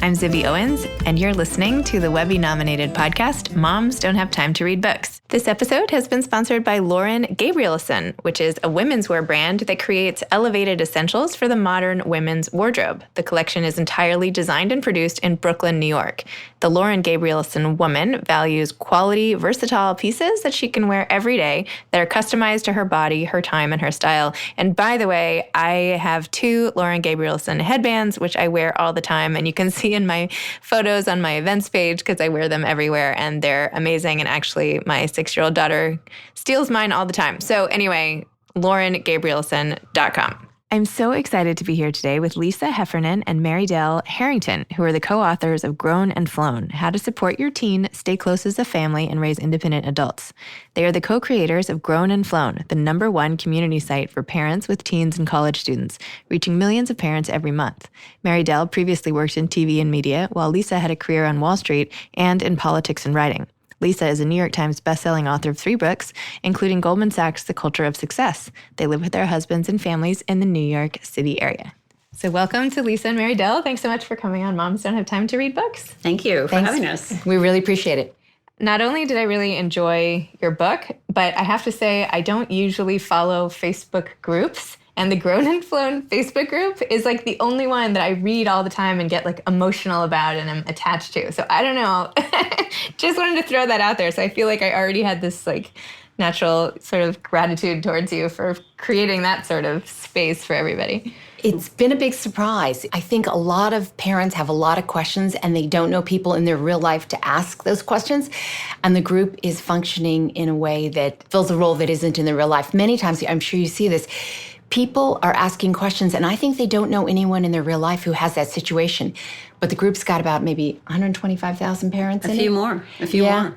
I'm Zibby Owens, and you're listening to the Webby-nominated podcast, Moms Don't Have Time to Read Books. This episode has been sponsored by Lauren Gabrielson, which is a women's wear brand that creates elevated essentials for the modern women's wardrobe. The collection is entirely designed and produced in Brooklyn, New York. The Lauren Gabrielson woman values quality, versatile pieces that she can wear every day that are customized to her body, her time, and her style. And by the way, I have 2 Lauren Gabrielson headbands, which I wear all the time, and you can see in my photos on my events page because I wear them everywhere, and they're amazing. And actually, my 6-year-old daughter steals mine all the time. So anyway, LaurenGabrielson.com. I'm so excited to be here today with Lisa Heffernan and Dell Harrington, who are the co-authors of Grown and Flown, How to Support Your Teen, Stay Close as a Family, and Raise Independent Adults. They are the co-creators of Grown and Flown, the #1 community site for parents with teens and college students, reaching millions of parents every month. Dell previously worked in TV and media, while Lisa had a career on Wall Street and in politics and writing. Lisa is a New York Times bestselling author of 3 books, including Goldman Sachs' The Culture of Success. They live with their husbands and families in the New York City area. So welcome to Lisa and Dell. Thanks so much for coming on Moms Don't Have Time to Read Books. Thank you for having us. We really appreciate it. Not only did I really enjoy your book, but I have to say I don't usually follow Facebook groups. And the Grown and Flown Facebook group is like the only one that I read all the time and get like emotional about and I'm attached to. So I don't know. Just wanted to throw that out there. So I feel like I already had this like natural sort of gratitude towards you for creating that sort of space for everybody. It's been a big surprise. I think a lot of parents have a lot of questions and they don't know people in their real life to ask those questions. And the group is functioning in a way that fills a role that isn't in their real life. Many times, I'm sure you see this, people are asking questions, and I think they don't know anyone in their real life who has that situation. But the group's got about maybe 125,000 parents in it. A few more.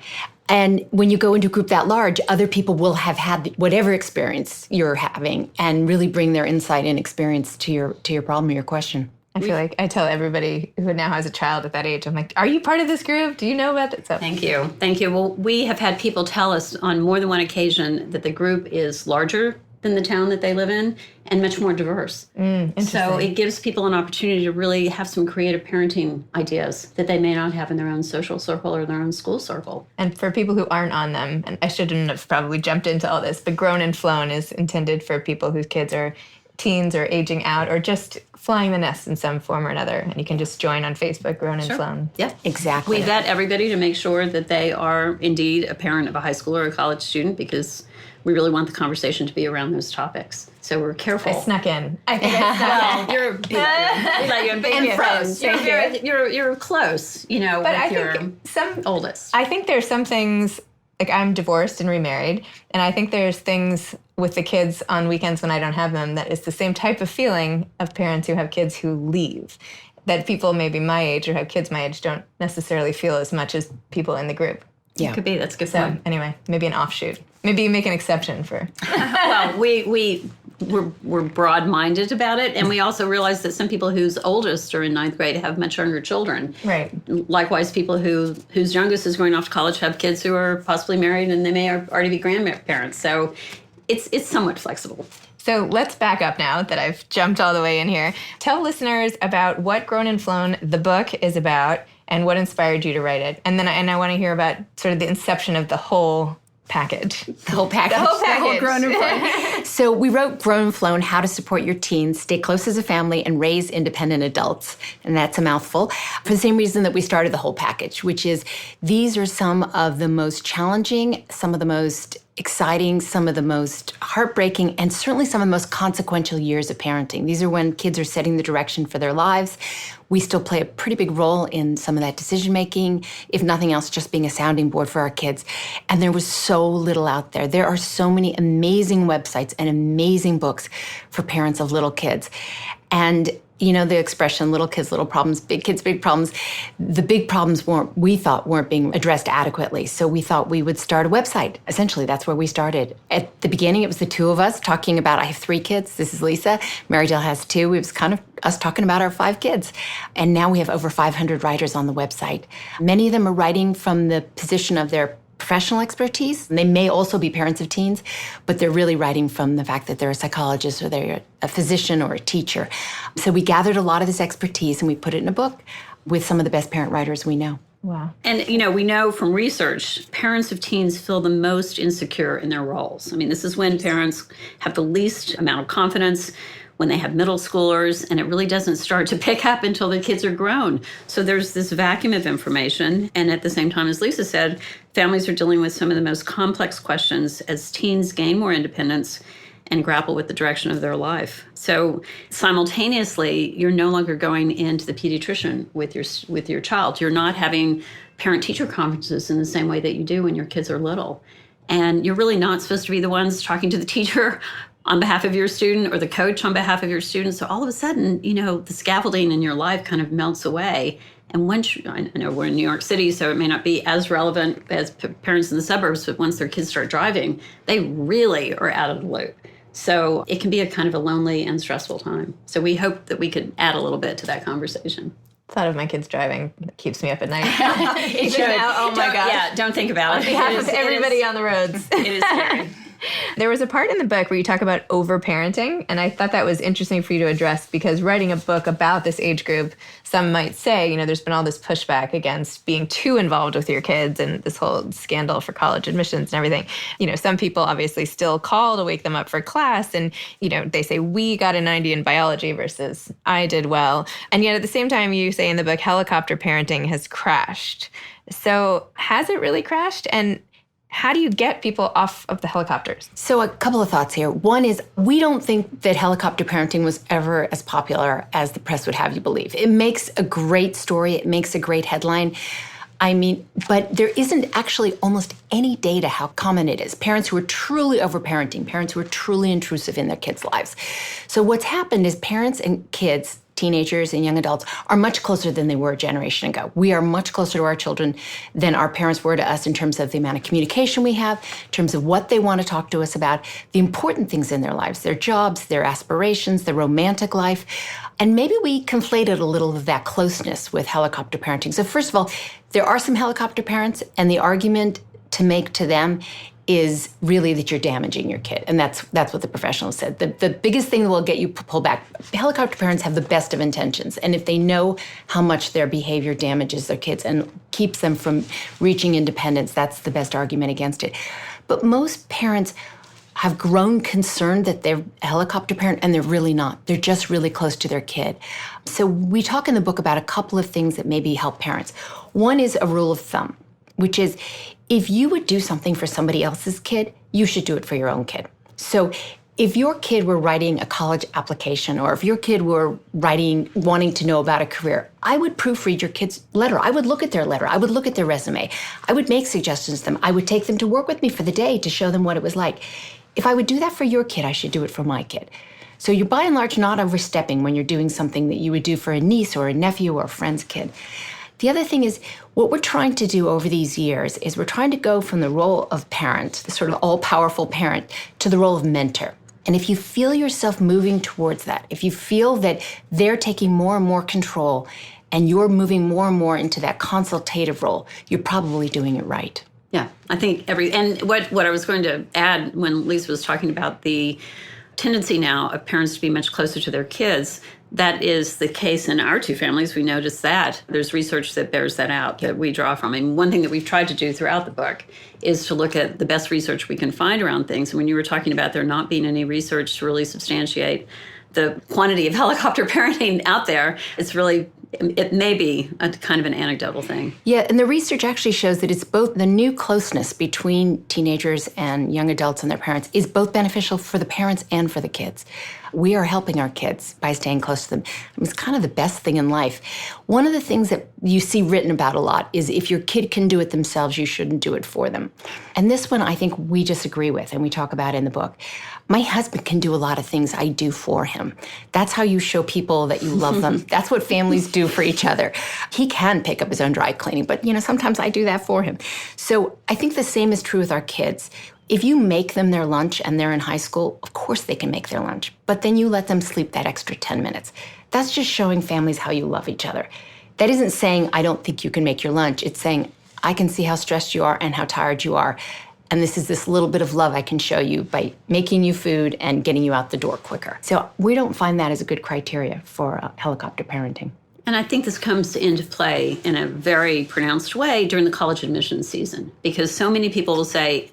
And when you go into a group that large, other people will have had whatever experience you're having and really bring their insight and experience to your problem or your question. I feel like I tell everybody who now has a child at that age, I'm like, are you part of this group? Do you know about it? So Thank you. Well, we have had people tell us on more than one occasion that the group is larger than the town that they live in and much more diverse. So it gives people an opportunity to really have some creative parenting ideas that they may not have in their own social circle or their own school circle. And for people who aren't on them, and I shouldn't have probably jumped into all this, but Grown and Flown is intended for people whose kids are teens or aging out or just flying the nest in some form or another. And you can just join on Facebook, Grown and Flown. Yeah, exactly. We vet everybody to make sure that they are indeed a parent of a high school or a college student because we really want the conversation to be around those topics. So we're careful. I snuck in. I think I snuck in. You're close, you know, but with your oldest. I think there's some things, like I'm divorced and remarried, and I think there's things with the kids on weekends when I don't have them that is the same type of feeling of parents who have kids who leave, that people maybe my age or have kids my age don't necessarily feel as much as people in the group. Yeah, it could be. That's a good so, point. Anyway, maybe an offshoot. Maybe you make an exception for. Well, we're broad-minded about it, and we also realize that some people whose oldest are in 9th grade have much younger children. Right. Likewise, people whose youngest is going off to college have kids who are possibly married, and they may already be grandparents. So it's somewhat flexible. So let's back up now that I've jumped all the way in here. Tell listeners about what Grown and Flown, the book, is about and what inspired you to write it. And then I want to hear about sort of the inception of the whole package. The whole package. The whole Grown and Flown. So we wrote Grown and Flown, How to Support Your Teens, Stay Close as a Family, and Raise Independent Adults. And that's a mouthful. For the same reason that we started the whole package, which is these are some of the most challenging, some of the most exciting, some of the most heartbreaking, and certainly some of the most consequential years of parenting. These are when kids are setting the direction for their lives. We still play a pretty big role in some of that decision-making, if nothing else, just being a sounding board for our kids. And there was so little out there. There are so many amazing websites and amazing books for parents of little kids. And you know, the expression, little kids, little problems, big kids, big problems. The big problems we thought weren't being addressed adequately. So we thought we would start a website. Essentially, that's where we started. At the beginning, it was the 2 of us talking about, I have 3 kids. This is Lisa. Dell has 2. It was kind of us talking about our 5 kids. And now we have over 500 writers on the website. Many of them are writing from the position of their professional expertise. And they may also be parents of teens, but they're really writing from the fact that they're a psychologist or they're a physician or a teacher. So we gathered a lot of this expertise and we put it in a book. with some of the best parent writers we know. Wow. And, we know from research, parents of teens feel the most insecure in their roles. I mean, this is when parents have the least amount of confidence, when they have middle schoolers, and it really doesn't start to pick up until the kids are grown. So there's this vacuum of information. And at the same time, as Lisa said, families are dealing with some of the most complex questions as teens gain more independence and grapple with the direction of their life. So simultaneously, you're no longer going into the pediatrician with your child. You're not having parent-teacher conferences in the same way that you do when your kids are little. And you're really not supposed to be the ones talking to the teacher on behalf of your student or the coach on behalf of your student. So all of a sudden, the scaffolding in your life kind of melts away. And once I know we're in New York City, so it may not be as relevant as parents in the suburbs, but once their kids start driving, they really are out of the loop. So it can be a kind of a lonely and stressful time. So we hope that we could add a little bit to that conversation. Thought of my kids driving keeps me up at night. It should. Oh my gosh. Yeah, don't think about it. On behalf of everybody on the roads. It is scary. There was a part in the book where you talk about overparenting, and I thought that was interesting for you to address because writing a book about this age group, some might say, there's been all this pushback against being too involved with your kids and this whole scandal for college admissions and everything. Some people obviously still call to wake them up for class, and, they say, we got a 90 in biology versus I did well. And yet at the same time, you say in the book, helicopter parenting has crashed. So has it really crashed? And how do you get people off of the helicopters? So a couple of thoughts here. One is we don't think that helicopter parenting was ever as popular as the press would have you believe. It makes a great story. It makes a great headline. But there isn't actually almost any data how common it is. Parents who are truly overparenting, parents who are truly intrusive in their kids' lives. So what's happened is parents and kids, teenagers and young adults, are much closer than they were a generation ago. We are much closer to our children than our parents were to us in terms of the amount of communication we have, in terms of what they want to talk to us about, the important things in their lives, their jobs, their aspirations, their romantic life. And maybe we conflated a little of that closeness with helicopter parenting. So first of all, there are some helicopter parents, and the argument to make to them is really that you're damaging your kid. And that's what the professionals said. The biggest thing that will get you pulled back, helicopter parents have the best of intentions. And if they know how much their behavior damages their kids and keeps them from reaching independence, that's the best argument against it. But most parents have grown concerned that they're a helicopter parent, and they're really not. They're just really close to their kid. So we talk in the book about a couple of things that maybe help parents. One is a rule of thumb, which is if you would do something for somebody else's kid, you should do it for your own kid. So if your kid were writing a college application, or if your kid were wanting to know about a career, I would proofread your kid's letter. I would look at their letter. I would look at their resume. I would make suggestions to them. I would take them to work with me for the day to show them what it was like. If I would do that for your kid, I should do it for my kid. So you're by and large not overstepping when you're doing something that you would do for a niece or a nephew or a friend's kid. The other thing is, what we're trying to do over these years is we're trying to go from the role of parent, the sort of all-powerful parent, to the role of mentor. And if you feel yourself moving towards that, if you feel that they're taking more and more control and you're moving more and more into that consultative role, you're probably doing it right. Yeah, I think and what I was going to add when Lisa was talking about the tendency now of parents to be much closer to their kids, that is the case in our two families. We noticed that. There's research that bears that out, that we draw from. And one thing that we've tried to do throughout the book is to look at the best research we can find around things. And when you were talking about there not being any research to really substantiate the quantity of helicopter parenting out there, it may be a kind of an anecdotal thing. Yeah, and the research actually shows that it's both the new closeness between teenagers and young adults and their parents is both beneficial for the parents and for the kids. We are helping our kids by staying close to them. It's kind of the best thing in life. One of the things that you see written about a lot is if your kid can do it themselves, you shouldn't do it for them. And this one I think we disagree with, and we talk about in the book. My husband can do a lot of things I do for him. That's how you show people that you love them. That's what families do for each other. He can pick up his own dry cleaning, but sometimes I do that for him. So I think the same is true with our kids. If you make them their lunch and they're in high school, of course they can make their lunch, but then you let them sleep that extra 10 minutes. That's just showing families how you love each other. That isn't saying, I don't think you can make your lunch. It's saying, I can see how stressed you are and how tired you are. And this little bit of love I can show you by making you food and getting you out the door quicker. So we don't find that as a good criteria for helicopter parenting. And I think this comes into play in a very pronounced way during the college admissions season, because so many people will say,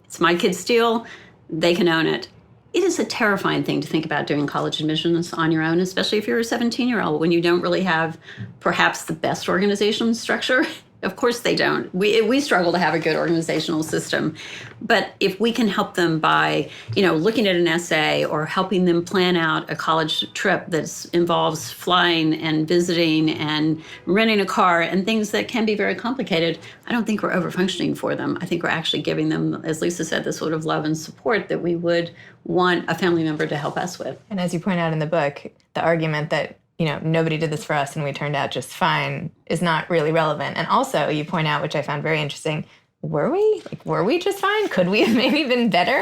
it's my kid's deal, they can own it. It is a terrifying thing to think about doing college admissions on your own, especially if you're a 17-year-old, when you don't really have perhaps the best organizational structure. Of course they don't. We struggle to have a good organizational system. But if we can help them by, looking at an essay or helping them plan out a college trip that involves flying and visiting and renting a car and things that can be very complicated, I don't think we're over-functioning for them. I think we're actually giving them, as Lisa said, the sort of love and support that we would want a family member to help us with. And as you point out in the book, the argument that nobody did this for us and we turned out just fine is not really relevant. And also, you point out, which I found very interesting, were we? Were we just fine? Could we have maybe been better?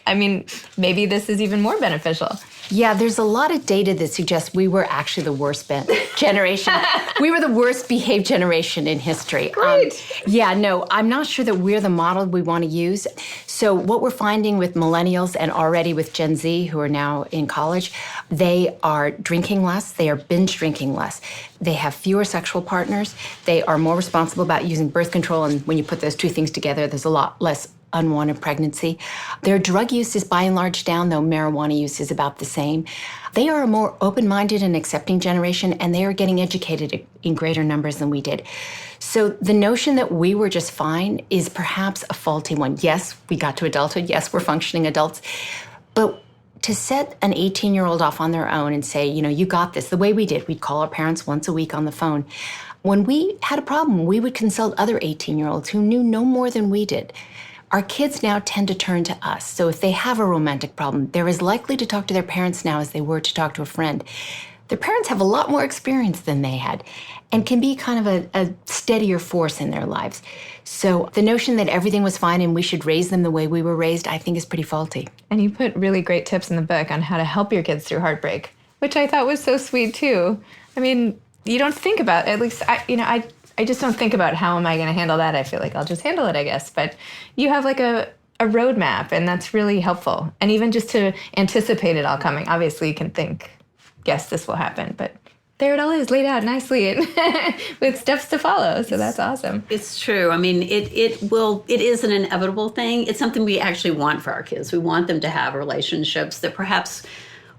I mean, maybe this is even more beneficial. Yeah, there's a lot of data that suggests we were actually the worst generation. We were the worst behaved generation in history. Great. I'm not sure that we're the model we want to use. So what we're finding with millennials and already with Gen Z, who are now in college, they are drinking less. They are binge drinking less. They have fewer sexual partners. They are more responsible about using birth control. And when you put those two things together, there's a lot less unwanted pregnancy. Their drug use is by and large down, though marijuana use is about the same. They are a more open-minded and accepting generation, and they are getting educated in greater numbers than we did. So the notion that we were just fine is perhaps a faulty one. Yes, we got to adulthood. Yes, we're functioning adults. But to set an 18-year-old off on their own and say, you got this, the way we did, we'd call our parents once a week on the phone. When we had a problem, we would consult other 18-year-olds who knew no more than we did. Our kids now tend to turn to us. So if they have a romantic problem, they're as likely to talk to their parents now as they were to talk to a friend. Their parents have a lot more experience than they had and can be kind of a steadier force in their lives. So the notion that everything was fine and we should raise them the way we were raised, I think is pretty faulty. And you put really great tips in the book on how to help your kids through heartbreak, which I thought was so sweet too. I mean, you don't think about, at least I just don't think about how am I going to handle that. I feel like I'll just handle it, I guess. But you have like a roadmap, and that's really helpful. And even just to anticipate it all coming. Obviously, you can think, yes, this will happen. But there it all is, laid out nicely and with steps to follow. So that's awesome. It's true. I mean, it is an inevitable thing. It's something we actually want for our kids. We want them to have relationships that perhaps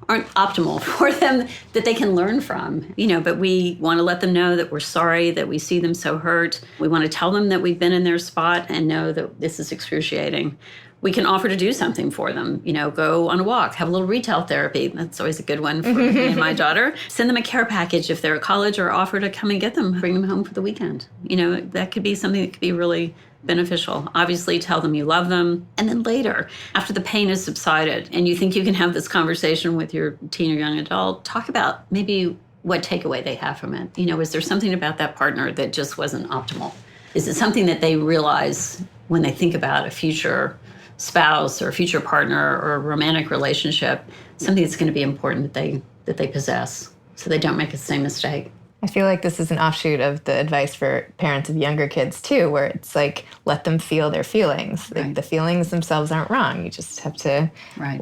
aren't optimal for them, that they can learn from, but we want to let them know that we're sorry, that we see them so hurt. We want to tell them that we've been in their spot and know that this is excruciating. We can offer to do something for them, go on a walk, have a little retail therapy. That's always a good one for me and my daughter. Send them a care package if they're at college, or offer to come and get them, bring them home for the weekend. That could be something that could be really beneficial. Obviously, tell them you love them. And then later, after the pain has subsided and you think you can have this conversation with your teen or young adult, talk about maybe what takeaway they have from it. Is there something about that partner that just wasn't optimal? Is it something that they realize when they think about a future spouse or a future partner or a romantic relationship, something that's going to be important that they possess so they don't make the same mistake? I feel like this is an offshoot of the advice for parents of younger kids too, where it's like, let them feel their feelings. Right. The feelings themselves aren't wrong. You just have to right.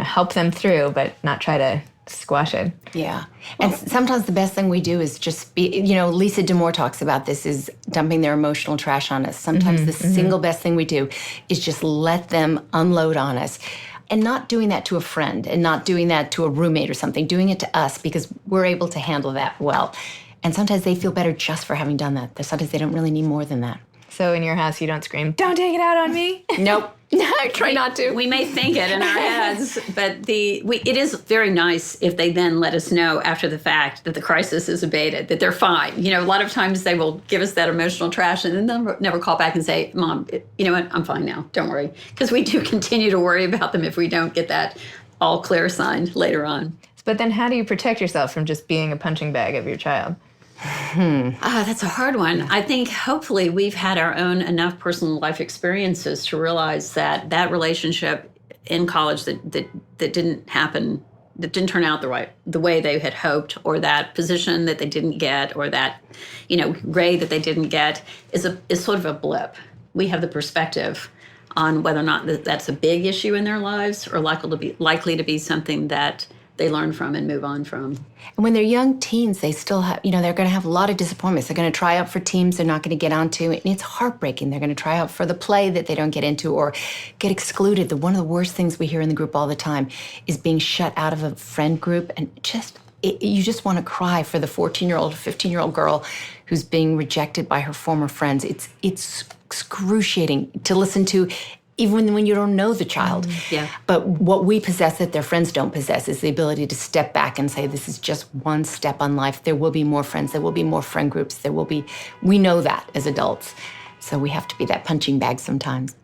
Help them through, but not try to squash it. Yeah. And sometimes the best thing we do is just be, Lisa D'Amour talks about this, is dumping their emotional trash on us. Sometimes the single best thing we do is just let them unload on us. And not doing that to a friend and not doing that to a roommate or something, doing it to us because we're able to handle that well. And sometimes they feel better just for having done that. Sometimes they don't really need more than that. So in your house, you don't scream, "Don't take it out on me"? Nope. I try not to. We may think it in our heads, but it is very nice if they then let us know after the fact that the crisis is abated, that they're fine. A lot of times they will give us that emotional trash and then they'll never call back and say, "Mom, you know what? I'm fine now. Don't worry." Because we do continue to worry about them if we don't get that all clear sign later on. But then how do you protect yourself from just being a punching bag of your child? That's a hard one. I think hopefully we've had our own enough personal life experiences to realize that relationship in college that didn't happen, that didn't turn out the way they had hoped, or that position that they didn't get, or that grade that they didn't get is sort of a blip. We have the perspective on whether or not that's a big issue in their lives, or likely to be something that they learn from and move on from. And when they're young teens, they still have, they're going to have a lot of disappointments. They're going to try out for teams they're not going to get onto. And it's heartbreaking. They're going to try out for the play that they don't get into or get excluded. One of the worst things we hear in the group all the time is being shut out of a friend group. And you just want to cry for the 14-year-old, 15-year-old girl who's being rejected by her former friends. It's excruciating to listen to, even when you don't know the child. Yeah. But what we possess that their friends don't possess is the ability to step back and say, this is just one step on life. There will be more friends. There will be more friend groups. We know that as adults. So we have to be that punching bag sometimes.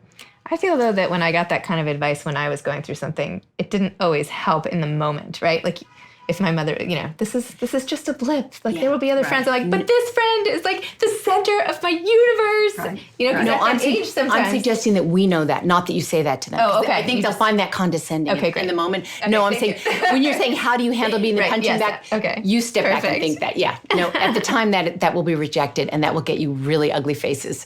I feel, though, that when I got that kind of advice when I was going through something, it didn't always help in the moment, right? Like, if my mother, this is just a blip. Like, there will be other friends. I'm like, but this friend is like the center of my universe. Right. Because I'm suggesting that we know that, not that you say that to them. Oh, okay. I think they'll find that condescending in the moment. Okay, no, I'm saying, when you're saying, how do you handle being the punching bag? Okay. You step back and think that, at the time that will be rejected, and that will get you really ugly faces.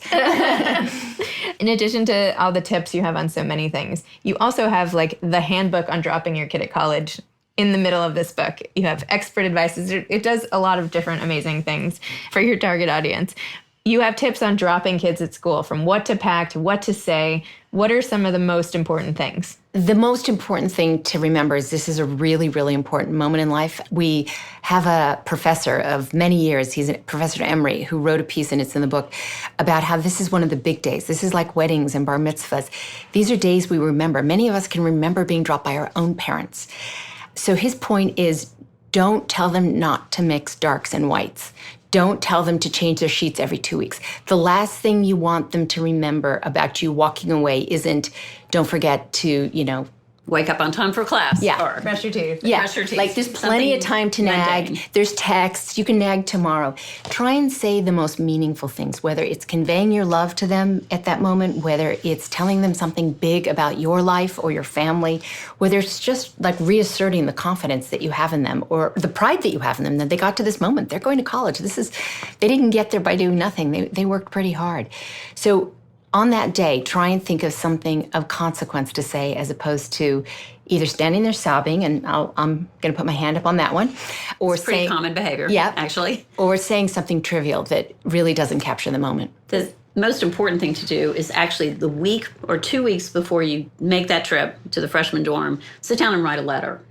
In addition to all the tips you have on so many things, you also have like the handbook on dropping your kid at college. In the middle of this book, you have expert advice. It does a lot of different amazing things for your target audience. You have tips on dropping kids at school, from what to pack to what to say. What are some of the most important things? The most important thing to remember is this is a really, really important moment in life. We have a professor of many years, he's Professor Emery, who wrote a piece, and it's in the book, about how this is one of the big days. This is like weddings and bar mitzvahs. These are days we remember. Many of us can remember being dropped by our own parents. So his point is, don't tell them not to mix darks and whites. Don't tell them to change their sheets every 2 weeks. The last thing you want them to remember about you walking away isn't, don't forget to, Wake up on time for class. Yeah. Or Brush your teeth. Yeah. Brush your teeth. Like, there's plenty of time to nag. Mundane. There's texts. You can nag tomorrow. Try and say the most meaningful things, whether it's conveying your love to them at that moment, whether it's telling them something big about your life or your family, whether it's just like reasserting the confidence that you have in them or the pride that you have in them, that they got to this moment. They're going to college. They didn't get there by doing nothing. They worked pretty hard. So on that day, try and think of something of consequence to say, as opposed to either standing there sobbing, and I'm going to put my hand up on that one, or it's pretty common behavior, actually. Or saying something trivial that really doesn't capture the moment. The most important thing to do is actually the week or 2 weeks before you make that trip to the freshman dorm, sit down and write a letter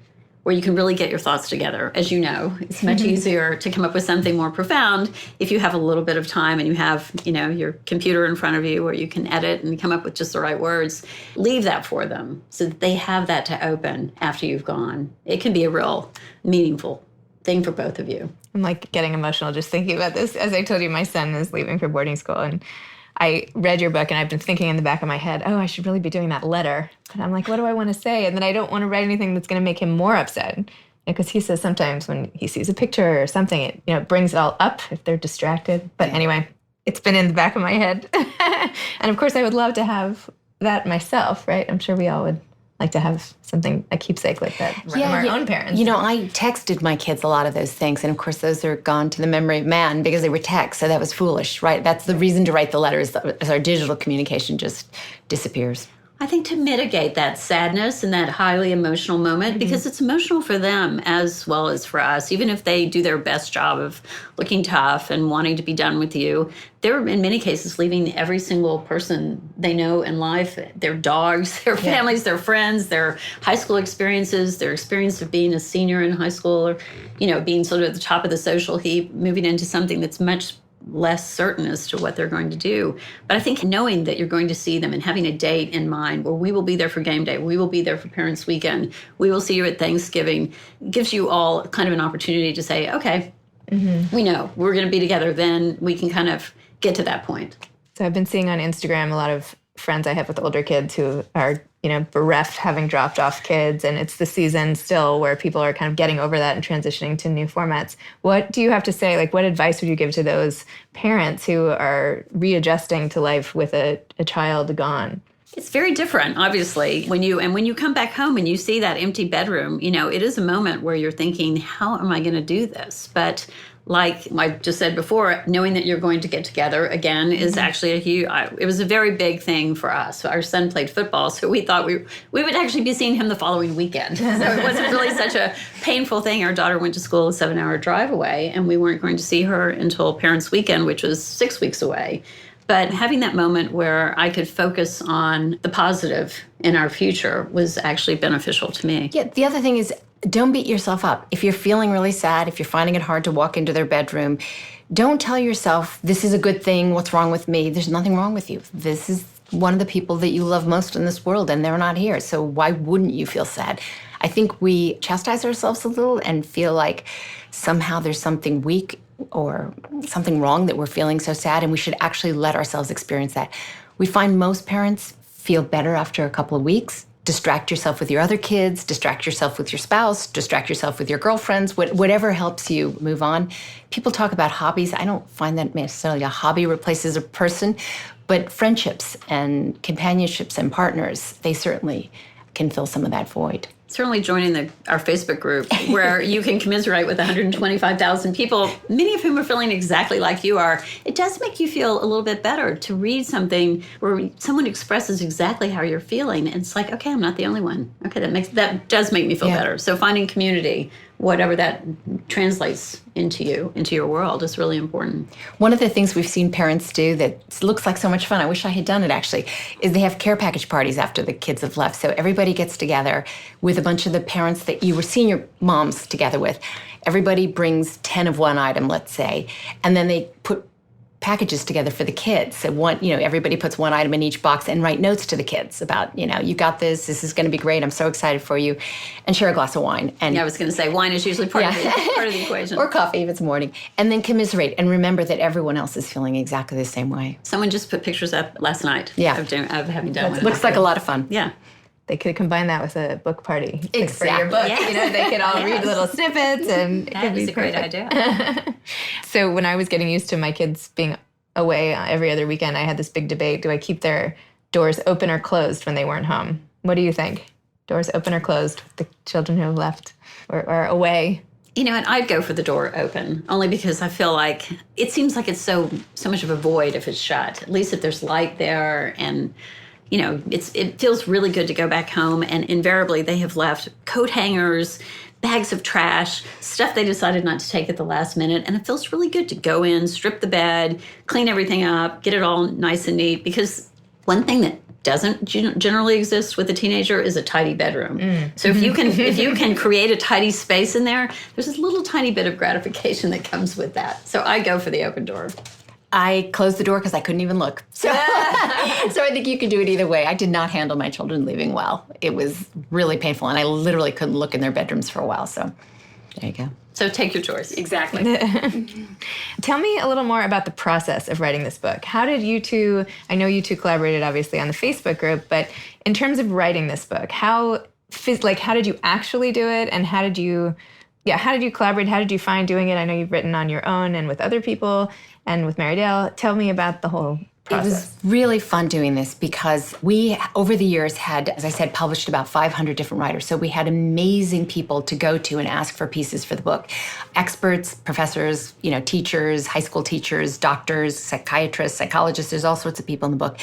where you can really get your thoughts together. As you know, it's much easier to come up with something more profound if you have a little bit of time and you have, your computer in front of you where you can edit and come up with just the right words. Leave that for them so that they have that to open after you've gone. It can be a real meaningful thing for both of you. I'm like getting emotional just thinking about this. As I told you, my son is leaving for boarding school, and I read your book, and I've been thinking in the back of my head, I should really be doing that letter. But I'm like, what do I want to say? And then I don't want to write anything that's going to make him more upset. Because he says sometimes when he sees a picture or something, it brings it all up if they're distracted. But anyway, it's been in the back of my head. And of course, I would love to have that myself, right? I'm sure we all would like to have something, a keepsake like that from our own parents. I texted my kids a lot of those things, and of course those are gone to the memory of man because they were texts, so that was foolish, right? That's the reason to write the letters, as our digital communication just disappears. I think to mitigate that sadness and that highly emotional moment, because it's emotional for them as well as for us, even if they do their best job of looking tough and wanting to be done with you, they're in many cases leaving every single person they know in life, their dogs, their families, their friends, their high school experiences, their experience of being a senior in high school, or, being sort of at the top of the social heap, moving into something that's much less certain as to what they're going to do. But I think knowing that you're going to see them and having a date in mind where we will be there for game day, we will be there for parents' weekend, we will see you at Thanksgiving, gives you all kind of an opportunity to say, okay, we know we're going to be together, then we can kind of get to that point. So I've been seeing on Instagram a lot of friends I have with older kids who are, bereft, having dropped off kids. And it's the season still where people are kind of getting over that and transitioning to new formats. What do you have to say? Like, what advice would you give to those parents who are readjusting to life with a child gone? It's very different, obviously. When you come back home and you see that empty bedroom, it is a moment where you're thinking, how am I going to do this? But like I just said before, knowing that you're going to get together again is actually it was a very big thing for us. Our son played football, so we thought we would actually be seeing him the following weekend. So it wasn't really such a painful thing. Our daughter went to school a 7-hour drive away, and we weren't going to see her until Parents' Weekend, which was 6 weeks away. But having that moment where I could focus on the positive in our future was actually beneficial to me. Yeah, the other thing is, don't beat yourself up. If you're feeling really sad, if you're finding it hard to walk into their bedroom, don't tell yourself, this is a good thing, what's wrong with me? There's nothing wrong with you. This is one of the people that you love most in this world, and they're not here. So why wouldn't you feel sad? I think we chastise ourselves a little and feel like somehow there's something weak or something wrong that we're feeling so sad, and we should actually let ourselves experience that. We find most parents feel better after a couple of weeks. Distract yourself with your other kids, distract yourself with your spouse, distract yourself with your girlfriends, whatever helps you move on. People talk about hobbies. I don't find that necessarily a hobby replaces a person, but friendships and companionships and partners, they certainly can fill some of that void. Certainly joining our Facebook group where you can commiserate with 125,000 people, many of whom are feeling exactly like you are. It does make you feel a little bit better to read something where someone expresses exactly how you're feeling. And it's like, okay, I'm not the only one. Okay, that does make me feel better. So finding community, whatever that translates into your world, is really important. One of the things we've seen parents do that looks like so much fun, I wish I had done it actually, is they have care package parties after the kids have left. So everybody gets together with a bunch of the parents that you were senior moms together with. Everybody brings 10 of one item, let's say, and then they put packages together for the kids. So everybody puts one item in each box and write notes to the kids about, you got this is going to be great, I'm so excited for you, and share a glass of wine. And I was going to say, wine is usually part of the equation. Or coffee if it's morning. And then commiserate and remember that everyone else is feeling exactly the same way. Someone just put pictures up last night of having done one. Looks like a lot of fun. Yeah. They could combine that with a book party. Exactly. For your book. Yes. They could all read little snippets. And that is a great idea. So when I was getting used to my kids being away every other weekend, I had this big debate. Do I keep their doors open or closed when they weren't home? What do you think? Doors open or closed with the children who have left or away? And I'd go for the door open, only because I feel like it seems like it's so much of a void if it's shut. At least if there's light there, and it feels really good to go back home. And invariably, they have left coat hangers, bags of trash, stuff they decided not to take at the last minute. And it feels really good to go in, strip the bed, clean everything up, get it all nice and neat. Because one thing that doesn't generally exist with a teenager is a tidy bedroom. So if you can create a tidy space in there, there's this little tiny bit of gratification that comes with that. So I go for the open door. I closed the door because I couldn't even look. So I think you can do it either way. I did not handle my children leaving well. It was really painful, and I literally couldn't look in their bedrooms for a while. So there you go. So take your choice. Exactly. Tell me a little more about the process of writing this book. How did you two, I know you two collaborated obviously on the Facebook group, but in terms of writing this book, how did you actually do it, and how did you collaborate? How did you find doing it? I know you've written on your own and with other people and with Mary Dell. Tell me about the whole process. It was really fun doing this because we, over the years, had, as I said, published about 500 different writers. So we had amazing people to go to and ask for pieces for the book. Experts, professors, teachers, high school teachers, doctors, psychiatrists, psychologists, there's all sorts of people in the book.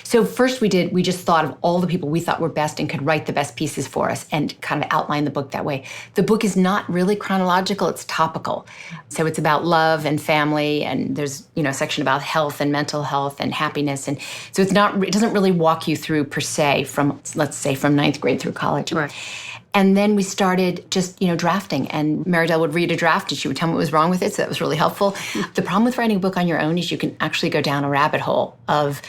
So first we just thought of all the people we thought were best and could write the best pieces for us and kind of outline the book that way. The book is not really chronological, it's topical. So it's about love and family, and there's, a section about health and mental health and happiness. And so it doesn't really walk you through per se from, let's say, from 9th grade through college. Right. And then we started just, drafting. And Mary Dell would read a draft and she would tell me what was wrong with it. So that was really helpful. The problem with writing a book on your own is you can actually go down a rabbit hole of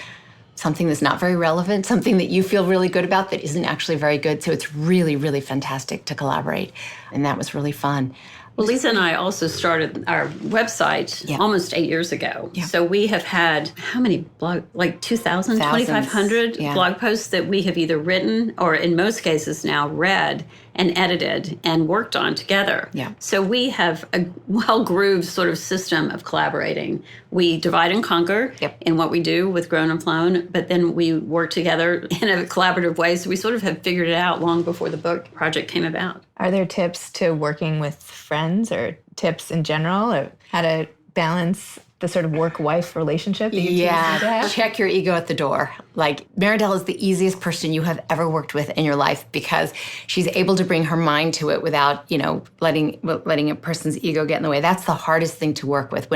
something that's not very relevant, something that you feel really good about that isn't actually very good. So it's really, really fantastic to collaborate. And that was really fun. Well, Lisa and I also started our website almost 8 years ago. Yeah. So we have had how many like 2,000, 2,500 blog posts that we have either written or in most cases now read and edited and worked on together. Yeah. So we have a well-grooved sort of system of collaborating. We divide and conquer in what we do with Grown and Flown, but then we work together in a collaborative way. So we sort of have figured it out long before the book project came about. Are there tips to working with friends or tips in general? Or how to balance the sort of work-wife relationship that you two seem to have? Check your ego at the door. Like, Maribel is the easiest person you have ever worked with in your life because she's able to bring her mind to it without, letting a person's ego get in the way. That's the hardest thing to work with,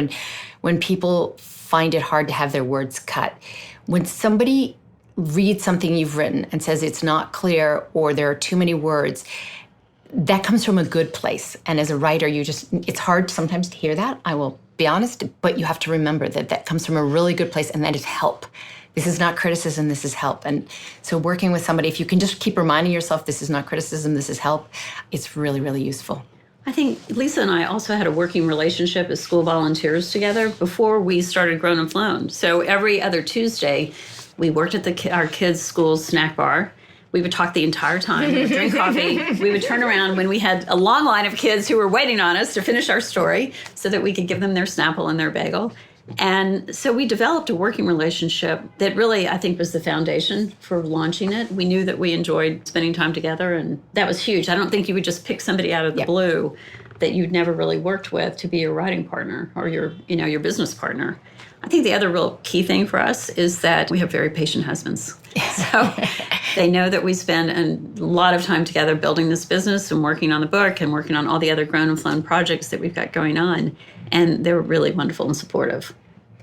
when people find it hard to have their words cut. When somebody reads something you've written and says it's not clear or there are too many words, that comes from a good place. And as a writer, it's hard sometimes to hear that, I will be honest, but you have to remember that comes from a really good place and that is help. This is not criticism, this is help. And so working with somebody, if you can just keep reminding yourself this is not criticism, this is help, it's really, really useful. I think Lisa and I also had a working relationship as school volunteers together before we started Grown and Flown. So every other Tuesday, we worked at our kids' school snack bar. We would talk the entire time. We would drink coffee. We would turn around when we had a long line of kids who were waiting on us to finish our story so that we could give them their Snapple and their bagel. And so we developed a working relationship that really, I think, was the foundation for launching it. We knew that we enjoyed spending time together, and that was huge. I don't think you would just pick somebody out of the blue that you'd never really worked with to be your writing partner or your business partner. I think the other real key thing for us is that we have very patient husbands. So they know that we spend a lot of time together building this business and working on the book and working on all the other Grown and Flown projects that we've got going on. And they're really wonderful and supportive.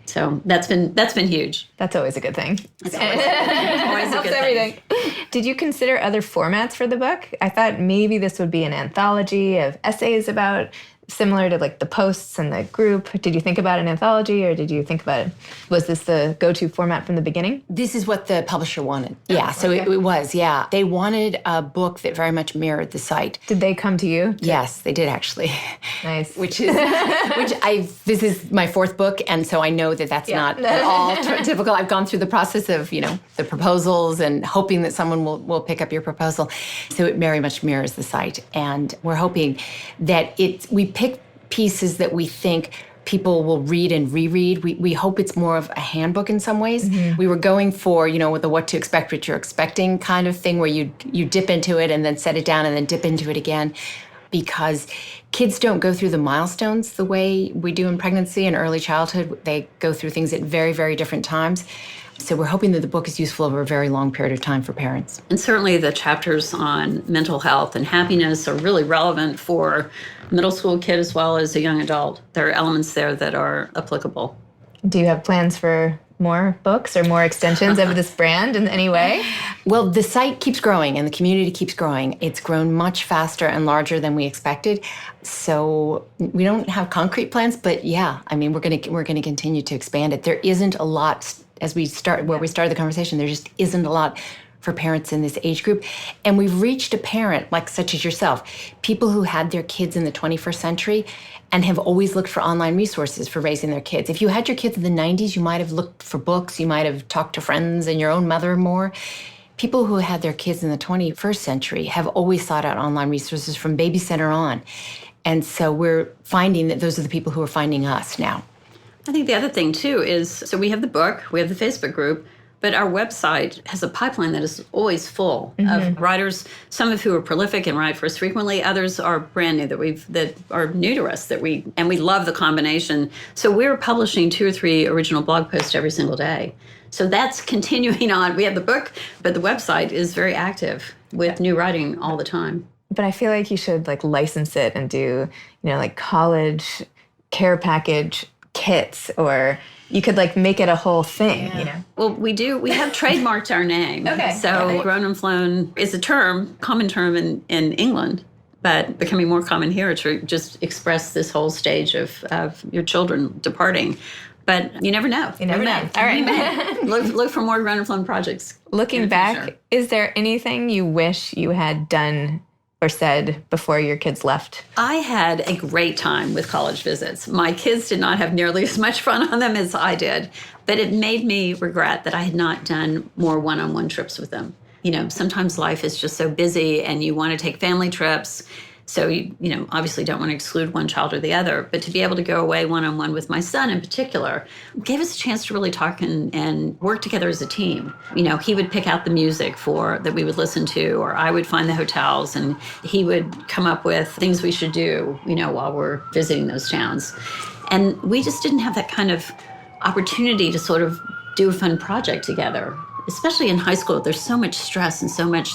So that's been huge. That's always a good thing. It's always a good thing. Did you consider other formats for the book? I thought maybe this would be an anthology of essays about, similar to like the posts and the group. Did you think about an anthology, or did you think about it? Was this the go-to format from the beginning? This is what the publisher wanted. Yeah, so okay. It was, yeah. They wanted a book that very much mirrored the site. Did they come to you? Yes, they did actually. Nice. This is my fourth book, and so I know that that's not at all typical. I've gone through the process of, the proposals and hoping that someone will pick up your proposal. So it very much mirrors the site, and we're hoping that we pick pieces that we think people will read and reread. We hope it's more of a handbook in some ways. Mm-hmm. We were going for, with the what to expect, what you're expecting kind of thing, where you dip into it and then set it down and then dip into it again, because kids don't go through the milestones the way we do in pregnancy and early childhood. They go through things at very, very different times. So we're hoping that the book is useful over a very long period of time for parents. And certainly the chapters on mental health and happiness are really relevant for a middle school kid as well as a young adult. There are elements there that are applicable. Do you have plans for more books or more extensions of this brand in any way? Well, the site keeps growing and the community keeps growing. It's grown much faster and larger than we expected. So we don't have concrete plans, but yeah, we're going to continue to expand it. There isn't a lot as we started the conversation. There just isn't a lot for parents in this age group. And we've reached a parent, like such as yourself, people who had their kids in the 21st century and have always looked for online resources for raising their kids. If you had your kids in the 90s, you might have looked for books, you might have talked to friends and your own mother more. People who had their kids in the 21st century have always sought out online resources from baby center on. And so we're finding that those are the people who are finding us now. I think the other thing, too, is, so we have the book, we have the Facebook group, but our website has a pipeline that is always full of writers, some of who are prolific and write for us frequently. Others are brand new that are new to us, and we love the combination. So we're publishing 2 or 3 original blog posts every single day. So that's continuing on. We have the book, but the website is very active with new writing all the time. But I feel like you should license it and do, college care package kits, or you could make it a whole thing, Well, we have trademarked our name. Okay. So Grown and Flown is a common term in England, but becoming more common here to just express this whole stage of your children departing. But you never know. You never know. All right. Look for more Grown and Flown projects. Looking back, is there anything you wish you had done or said before your kids left? I had a great time with college visits. My kids did not have nearly as much fun on them as I did, but it made me regret that I had not done more one-on-one trips with them. Sometimes life is just so busy and you want to take family trips So you obviously don't want to exclude one child or the other, but to be able to go away one-on-one with my son in particular gave us a chance to really talk and work together as a team. He would pick out the music that we would listen to, or I would find the hotels, and he would come up with things we should do, while we're visiting those towns. And we just didn't have that kind of opportunity to sort of do a fun project together. Especially in high school, there's so much stress and so much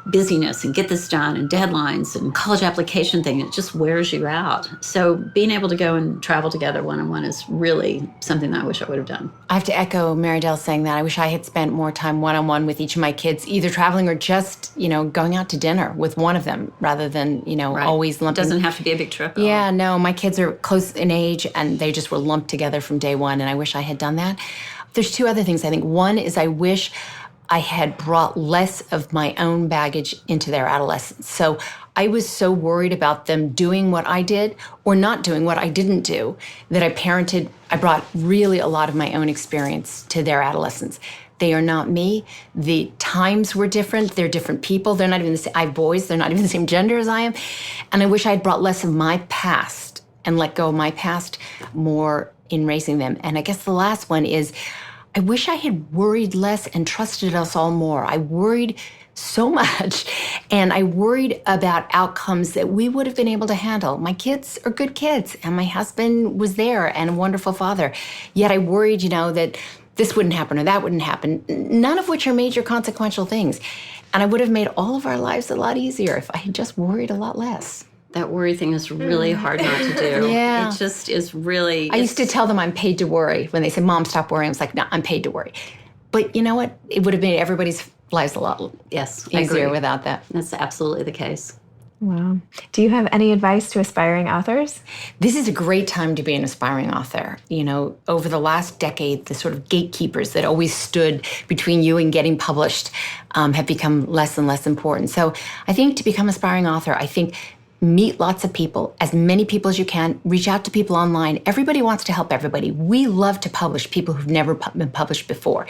busyness and get this done and deadlines and college application thing. It just wears you out. So being able to go and travel together one-on-one is really something that I wish I would have done. I have to echo Mary Dell saying that. I wish I had spent more time one-on-one with each of my kids, either traveling or just, going out to dinner with one of them rather than, always lumping. It doesn't have to be a big trip. Yeah, no, my kids are close in age and they just were lumped together from day one, and I wish I had done that. There's two other things, I think. One is I wish I had brought less of my own baggage into their adolescence. So I was so worried about them doing what I did or not doing what I didn't do that I brought really a lot of my own experience to their adolescence. They are not me. The times were different. They're different people. They're not even the same. I have boys. They're not even the same gender as I am. And I wish I had brought less of my past and let go of my past more in raising them. And I guess the last one is I wish I had worried less and trusted us all more. I worried so much, and I worried about outcomes that we would have been able to handle. My kids are good kids, and my husband was there and a wonderful father. Yet I worried, that this wouldn't happen or that wouldn't happen, none of which are major consequential things. And I would have made all of our lives a lot easier if I had just worried a lot less. That worry thing is really hard not to do. Yeah. It just is really... I used to tell them I'm paid to worry. When they said, Mom, stop worrying, I was like, no, I'm paid to worry. But you know what? It would have made everybody's lives a lot easier without that. That's absolutely the case. Wow. Do you have any advice to aspiring authors? This is a great time to be an aspiring author. Over the last decade, the sort of gatekeepers that always stood between you and getting published have become less and less important. So I think to become an aspiring author, meet lots of people, as many people as you can, reach out to people online. Everybody wants to help everybody. We love to publish people who've never been published before.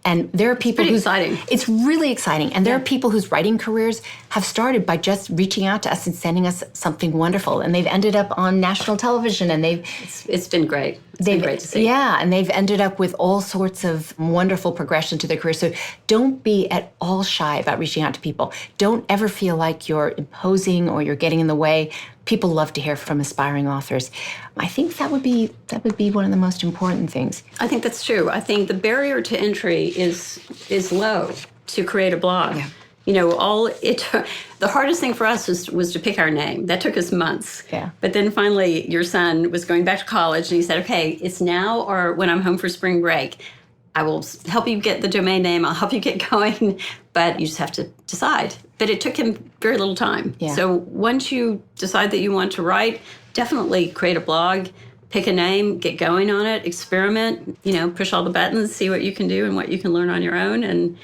And there are people It's pretty exciting. It's really exciting. And there are people whose writing careers have started by just reaching out to us and sending us something wonderful. And they've ended up on national television, and it's been great. It's been great to see. Yeah, and they've ended up with all sorts of wonderful progression to their career. So don't be at all shy about reaching out to people. Don't ever feel like you're imposing or you're getting in the way. People love to hear from aspiring authors. I think that would be one of the most important things. I think that's true. I think the barrier to entry is low to create a blog. Yeah. The hardest thing for us was to pick our name. That took us months. Yeah. But then finally, your son was going back to college, and he said, okay, it's now or when I'm home for spring break. I will help you get the domain name. I'll help you get going, but you just have to decide. But it took him very little time. Yeah. So once you decide that you want to write, definitely create a blog, pick a name, get going on it, experiment, push all the buttons, see what you can do and what you can learn on your own. And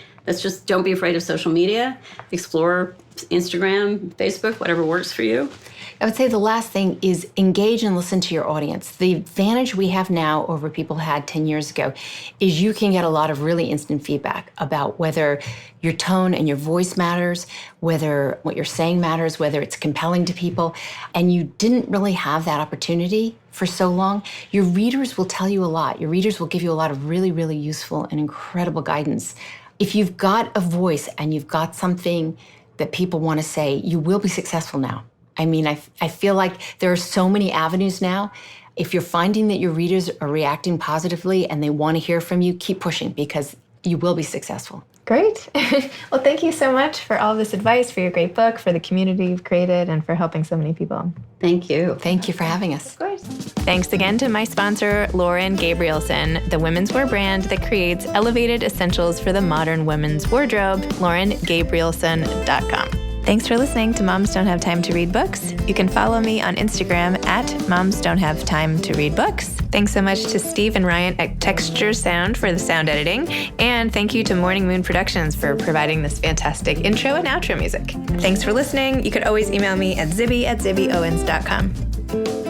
don't be afraid of social media. Explore Instagram, Facebook, whatever works for you. I would say the last thing is engage and listen to your audience. The advantage we have now over people had 10 years ago is you can get a lot of really instant feedback about whether your tone and your voice matters, whether what you're saying matters, whether it's compelling to people. And you didn't really have that opportunity for so long. Your readers will tell you a lot. Your readers will give you a lot of really, really useful and incredible guidance. If you've got a voice and you've got something that people want to say, you will be successful now. I feel like there are so many avenues now. If you're finding that your readers are reacting positively and they want to hear from you, keep pushing because you will be successful. Great. Well, thank you so much for all this advice, for your great book, for the community you've created, and for helping so many people. Thank you. Thank you for having us. Of course. Thanks again to my sponsor, Lauren Gabrielson, the women's wear brand that creates elevated essentials for the modern women's wardrobe, laurengabrielson.com. Thanks for listening to Moms Don't Have Time to Read Books. You can follow me on Instagram at Moms Don't Have Time to Read Books. Thanks so much to Steve and Ryan at Texture Sound for the sound editing. And thank you to Morning Moon Productions for providing this fantastic intro and outro music. Thanks for listening. You could always email me at zibby@zibbyowens.com.